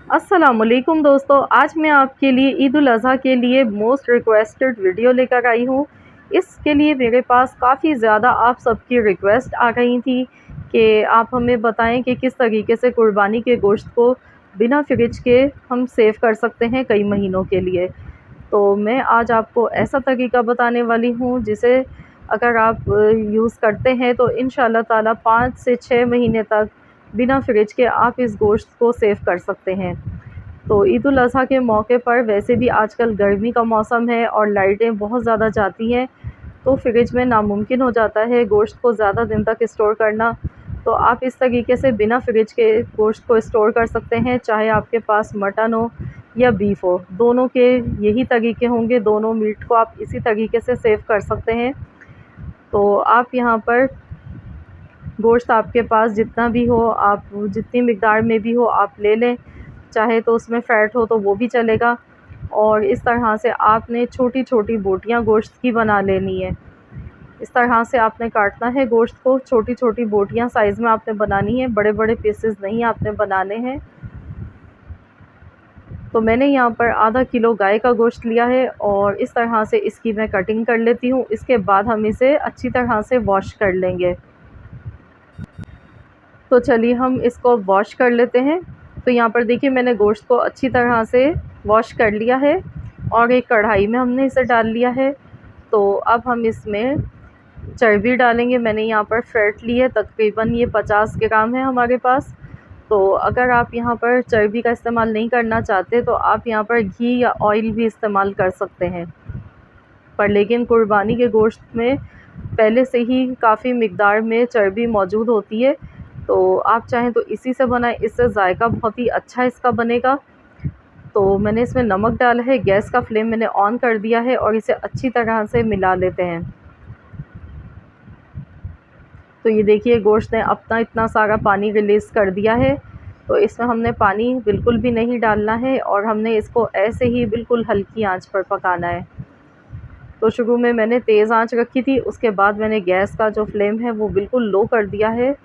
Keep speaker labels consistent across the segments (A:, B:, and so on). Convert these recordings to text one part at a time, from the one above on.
A: अस्सलामुअलैकुम दोस्तों, आज मैं आपके लिए ईद उल अज़हा के लिए मोस्ट रिक्वेस्टेड वीडियो लेकर आई हूँ। इसके लिए मेरे पास काफ़ी ज़्यादा आप सबकी रिक्वेस्ट आ गई थी कि आप हमें बताएं कि किस तरीके से कुर्बानी के गोश्त को बिना फ्रिज के हम सेव कर सकते हैं कई महीनों के लिए। तो मैं आज आपको ऐसा तरीका बताने वाली हूँ जिसे अगर आप यूज़ करते हैं तो इंशाअल्लाह ताला 5 से 6 महीने तक बिना फ्रिज के आप इस गोश्त को सेव कर सकते हैं। तो ईद उल अज़हा के मौके पर वैसे भी आजकल गर्मी का मौसम है और लाइटें बहुत ज़्यादा जाती हैं, तो फ्रिज में नामुमकिन हो जाता है गोश्त को ज़्यादा दिन तक स्टोर करना। तो आप इस तरीके से बिना फ्रिज के गोश्त को स्टोर कर सकते हैं, चाहे आपके पास मटन हो या बीफ हो, दोनों के यही तरीके होंगे, दोनों मीट को आप इसी तरीके से सेव कर सकते हैं। तो आप यहाँ पर गोश्त आपके पास जितना भी हो, आप जितनी मिक़दार में भी हो आप ले लें, चाहे तो उसमें फ़ैट हो तो वो भी चलेगा। और इस तरह से आपने छोटी-छोटी बोटियाँ गोश्त की बना लेनी है। इस तरह से आपने काटना है गोश्त को, छोटी-छोटी बोटियाँ साइज़ में आपने बनानी है, बड़े-बड़े पीसेस नहीं आपने बनाने हैं। तो मैंने यहाँ पर आधा किलो गाय का गोश्त लिया है और इस तरह से इसकी मैं कटिंग कर लेती हूँ। इसके बाद हम इसे अच्छी तरह से वॉश कर लेंगे। तो चलिए हम इसको वॉश कर लेते हैं। तो यहाँ पर देखिए मैंने गोश्त को अच्छी तरह से वॉश कर लिया है और एक कढ़ाई में हमने इसे डाल लिया है। तो अब हम इसमें चर्बी डालेंगे। मैंने यहाँ पर फ़ैट ली है, तकरीबन ये 50 ग्राम है हमारे पास। तो अगर आप यहाँ पर चर्बी का इस्तेमाल नहीं करना चाहते तो आप यहाँ पर घी या ऑयल भी इस्तेमाल कर सकते हैं। पर लेकिन कुर्बानी के गोश्त में पहले से ही काफ़ी मिक़दार में चर्बी मौजूद होती है, तो आप चाहें तो इसी से बनाएं, इससे जायका बहुत ही अच्छा इसका बनेगा। तो मैंने इसमें नमक डाला है, गैस का फ्लेम मैंने ऑन कर दिया है और इसे अच्छी तरह से मिला लेते हैं। तो ये देखिए गोश्त ने अपना इतना सारा पानी रिलीज़ कर दिया है। तो इसमें हमने पानी बिल्कुल भी नहीं डालना है और हमने इसको ऐसे ही बिल्कुल हल्की आंच पर पकाना है। तो शुरू में मैंने तेज़ आंच रखी थी, उसके बाद मैंने गैस का जो फ्लेम है वो बिल्कुल लो कर दिया है।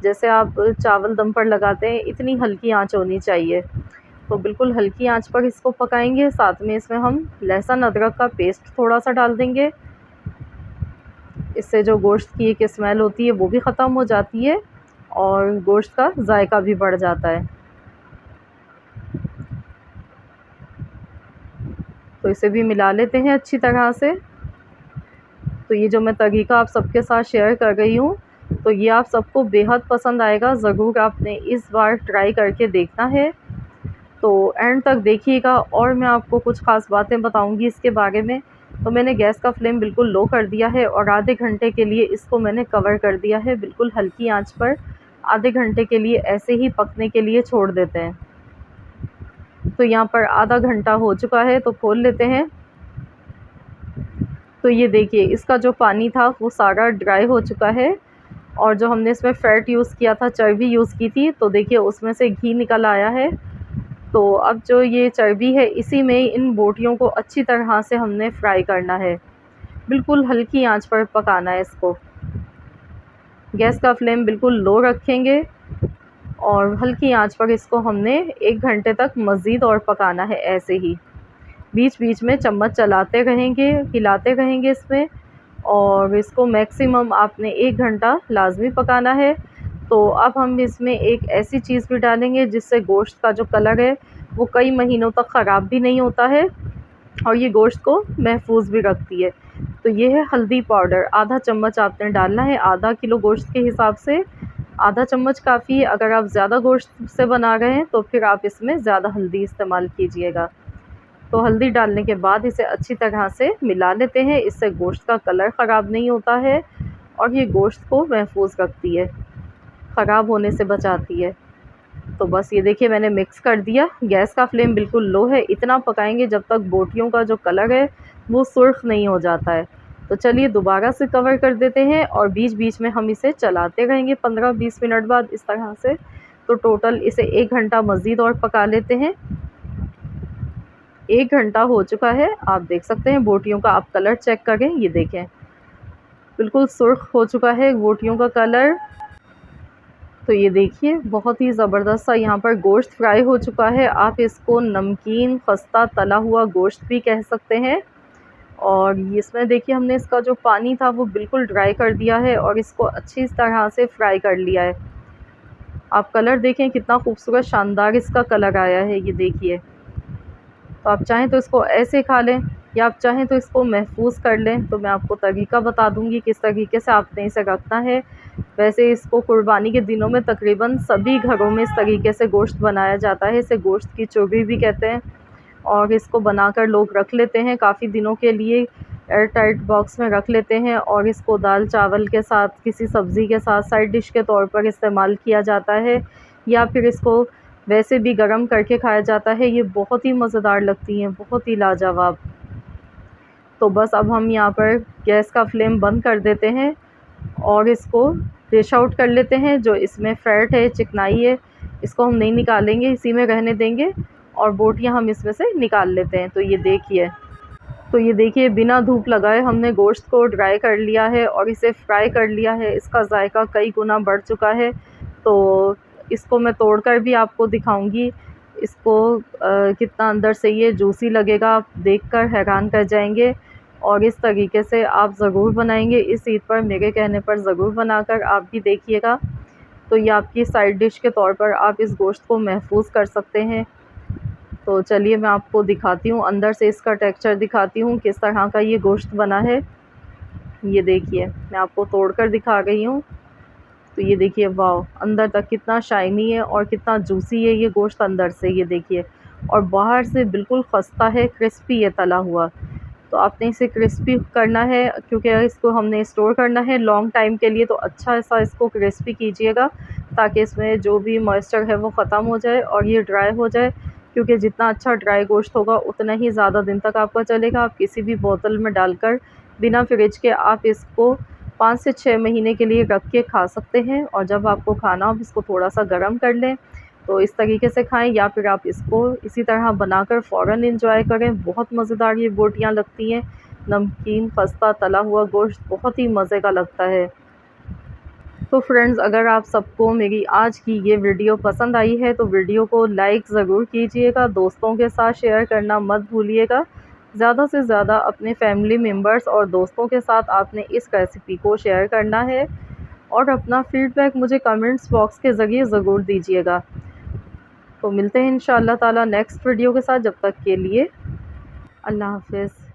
A: जैसे आप चावल दम पर लगाते हैं, इतनी हल्की आंच होनी चाहिए। तो बिल्कुल हल्की आंच पर इसको पकाएंगे। साथ में इसमें हम लहसुन अदरक का पेस्ट थोड़ा सा डाल देंगे। इससे जो गोश्त की एक स्मेल होती है वो भी ख़त्म हो जाती है और गोश्त का जायका भी बढ़ जाता है। तो इसे भी मिला लेते हैं अच्छी तरह से। तो ये जो मैं तरीका आप सबके साथ शेयर कर रही हूँ, तो ये आप सबको बेहद पसंद आएगा। ज़रूर आपने इस बार ट्राई करके देखना है। तो एंड तक देखिएगा और मैं आपको कुछ ख़ास बातें बताऊंगी इसके बारे में। तो मैंने गैस का फ्लेम बिल्कुल लो कर दिया है और आधे घंटे के लिए इसको मैंने कवर कर दिया है, बिल्कुल हल्की आंच पर। आधे घंटे के लिए ऐसे ही पकने के लिए छोड़ देते हैं। तो यहाँ पर आधा घंटा हो चुका है, तो खोल लेते हैं। तो ये देखिए इसका जो पानी था वो सारा ड्राई हो चुका है और जो हमने इसमें फ़ैट यूज़ किया था, चर्बी यूज़ की थी, तो देखिए उसमें से घी निकल आया है। तो अब जो ये चर्बी है इसी में इन बोटियों को अच्छी तरह से हमने फ्राई करना है। बिल्कुल हल्की आंच पर पकाना है इसको। गैस का फ्लेम बिल्कुल लो रखेंगे और हल्की आंच पर इसको हमने 1 घंटे तक मज़ीद और पकाना है ऐसे ही। बीच बीच में चम्मच चलाते रहेंगे, हिलाते रहेंगे इसमें, और इसको मैक्सिमम आपने 1 घंटा लाज़मी पकाना है। तो अब हम इसमें एक ऐसी चीज़ भी डालेंगे जिससे गोश्त का जो कलर है वो कई महीनों तक ख़राब भी नहीं होता है और ये गोश्त को महफूज भी रखती है। तो ये है हल्दी पाउडर, आधा चम्मच आपने डालना है। आधा किलो गोश्त के हिसाब से आधा चम्मच काफ़ी है। अगर आप ज़्यादा गोश्त से बना रहे हैं तो फिर आप इसमें ज़्यादा हल्दी इस्तेमाल कीजिएगा। तो हल्दी डालने के बाद इसे अच्छी तरह से मिला लेते हैं। इससे गोश्त का कलर ख़राब नहीं होता है और ये गोश्त को महफूज रखती है, ख़राब होने से बचाती है। तो बस ये देखिए मैंने मिक्स कर दिया। गैस का फ्लेम बिल्कुल लो है। इतना पकाएंगे जब तक बोटियों का जो कलर है वो सुर्ख नहीं हो जाता है। तो चलिए दोबारा से कवर कर देते हैं और बीच बीच में हम इसे चलाते रहेंगे 15-20 मिनट बाद इस तरह से। तो टोटल इसे 1 घंटा मज़ीद और पका लेते हैं। 1 घंटा हो चुका है, आप देख सकते हैं बोटियों का। आप कलर चेक करें, ये देखें बिल्कुल सुर्ख हो चुका है बोटियों का कलर। तो ये देखिए बहुत ही ज़बरदस्त सा यहाँ पर गोश्त फ्राई हो चुका है। आप इसको नमकीन खस्ता तला हुआ गोश्त भी कह सकते हैं। और इसमें देखिए हमने इसका जो पानी था वो बिल्कुल ड्राई कर दिया है और इसको अच्छी तरह से फ्राई कर लिया है। आप कलर देखें कितना खूबसूरत शानदार इसका कलर आया है, ये देखिए। तो आप चाहें तो इसको ऐसे खा लें या आप चाहें तो इसको महफूज कर लें। तो मैं आपको तरीका बता दूंगी किस तरीके से आपने इसे रखना है। वैसे इसको कुर्बानी के दिनों में तकरीबन सभी घरों में इस तरीके से गोश्त बनाया जाता है। इसे गोश्त की चोरी भी कहते हैं। और इसको बनाकर लोग रख लेते हैं काफ़ी दिनों के लिए, एयर टाइट बॉक्स में रख लेते हैं और इसको दाल चावल के साथ किसी सब्ज़ी के साथ साइड डिश के तौर पर इस्तेमाल किया जाता है, या फिर इसको वैसे भी गरम करके खाया जाता है। ये बहुत ही मज़ेदार लगती हैं, बहुत ही लाजवाब। तो बस अब हम यहाँ पर गैस का फ्लेम बंद कर देते हैं और इसको डिश आउट कर लेते हैं। जो इसमें फ़ैट है, चिकनाई है, इसको हम नहीं निकालेंगे, इसी में रहने देंगे और बोटियाँ हम इसमें से निकाल लेते हैं। तो ये देखिए बिना धूप लगाए हमने गोश्त को ड्राई कर लिया है और इसे फ्राई कर लिया है। इसका जायका कई गुना बढ़ चुका है। तो इसको मैं तोड़कर भी आपको दिखाऊंगी। इसको कितना अंदर से ये जूसी लगेगा, आप देखकर हैरान कर जाएंगे। और इस तरीके से आप ज़रूर बनाएंगे इस ईद पर, मेरे कहने पर ज़रूर बनाकर आप भी देखिएगा। तो ये आपकी साइड डिश के तौर पर आप इस गोश्त को महफूज कर सकते हैं। तो चलिए मैं आपको दिखाती हूँ, अंदर से इसका टेक्सचर दिखाती हूँ किस तरह का ये गोश्त बना है। ये देखिए मैं आपको तोड़कर दिखा रही हूँ। तो ये देखिए वाह, अंदर तक कितना शाइनी है और कितना जूसी है ये गोश्त अंदर से, ये देखिए। और बाहर से बिल्कुल खस्ता है, क्रिस्पी है तला हुआ। तो आपने इसे क्रिस्पी करना है क्योंकि इसको हमने स्टोर करना है लॉन्ग टाइम के लिए। तो अच्छा सा इसको क्रिस्पी कीजिएगा ताकि इसमें जो भी मॉइस्चर है वो ख़त्म हो जाए और ये ड्राई हो जाए। क्योंकि जितना अच्छा ड्राई गोश्त होगा उतना ही ज़्यादा दिन तक आपका चलेगा। आप किसी भी बोतल में डालकर बिना फ्रिज के आप इसको 5 से 6 महीने के लिए रख के खा सकते हैं। और जब आपको खाना हो इसको थोड़ा सा गर्म कर लें तो इस तरीके से खाएं, या फिर आप इसको इसी तरह बनाकर फ़ौरन एंजॉय करें। बहुत मज़ेदार ये बोटियाँ लगती हैं। नमकीन खस्ता तला हुआ गोश्त बहुत ही मज़े का लगता है। तो फ्रेंड्स, अगर आप सबको मेरी आज की ये वीडियो पसंद आई है तो वीडियो को लाइक ज़रूर कीजिएगा, दोस्तों के साथ शेयर करना मत भूलिएगा। ज़्यादा से ज़्यादा अपने फैमिली मेम्बर्स और दोस्तों के साथ आपने इस रेसिपी को शेयर करना है और अपना फ़ीडबैक मुझे कमेंट्स बॉक्स के ज़रिए ज़रूर दीजिएगा। तो मिलते हैं इंशाअल्लाह ताला नेक्स्ट वीडियो के साथ। जब तक के लिए अल्लाह हाफ़िज़।